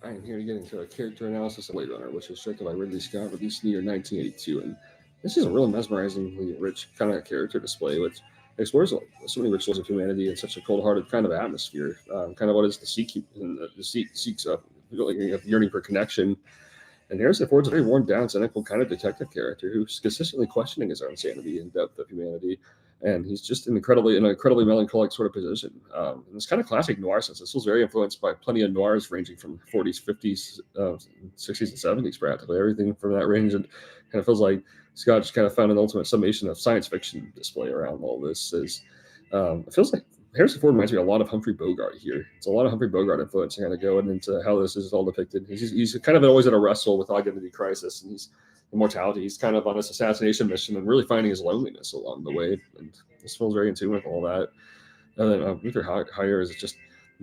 I am here to get into a character analysis of Blade Runner, which was directed by Ridley Scott, released in the year 1982. And this is a real mesmerizingly rich kind of character display, which explores so many rituals of humanity in such a cold-hearted kind of atmosphere. Kind of what is the seeks up, like a yearning for connection. And Harrison Ford's a very worn down, cynical kind of detective character who's consistently questioning his own sanity and depth of humanity. And he's just in an incredibly melancholic sort of position. And it's kind of classic noir sense. This was very influenced by plenty of noirs ranging from 40s, 50s, 60s, and 70s, practically everything from that range. And kind of feels like Scott just kind of found an ultimate summation of science fiction display around all this. It feels like Harrison Ford reminds me a lot of Humphrey Bogart here. It's a lot of Humphrey Bogart influence kind of going into how this is all depicted. He's kind of always at a wrestle with identity crisis and he's immortality. He's kind of on this assassination mission and really finding his loneliness along the way. And this feels very in tune with all that. And then Luther Hire is just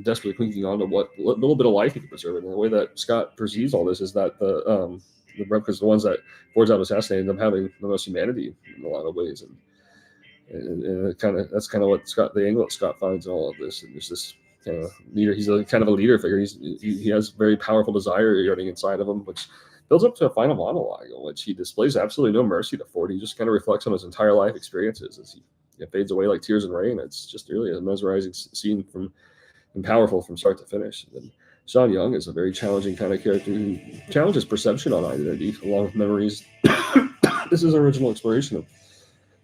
desperately clinging on to what little bit of life he can preserve. And the way that Scott perceives all this is that the replicas, the ones that Ford's out assassinating, them having the most humanity in a lot of ways. And it kind of that's kind of what the angle that Scott finds in all of this. And there's this kind of leader. He's a kind of a leader figure. He has very powerful desire yearning inside of him, which builds up to a final monologue in which he displays absolutely no mercy to Ford. He just kind of reflects on his entire life experiences as he fades away like tears in rain. It's just really a mesmerizing scene and powerful from start to finish. And then Sean Young is a very challenging kind of character who challenges perception on identity along with memories. This is an original exploration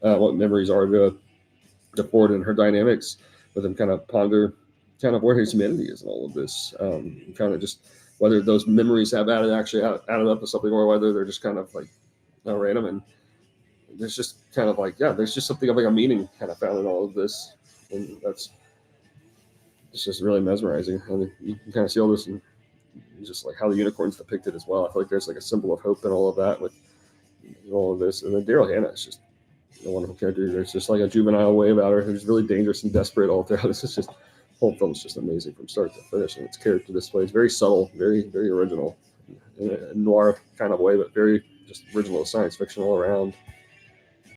of what memories are to Ford and her dynamics, with him kind of ponder kind of where his humanity is in all of this. Kind of just whether those memories have added up to something, or whether they're just kind of like random. And there's just kind of like there's just something of like a meaning kind of found in all of this, and that's it's just really mesmerizing. And you can kind of see all this and just like how the unicorn's depicted as well. I feel like there's like a symbol of hope in all of that with all of this. And then Daryl Hannah is just a wonderful character. There's just like a juvenile way about her who's really dangerous and desperate all throughout. This is just whole film is just amazing from start to finish, and its character display is very subtle, very original, in a noir kind of way, but very just original science fiction all around.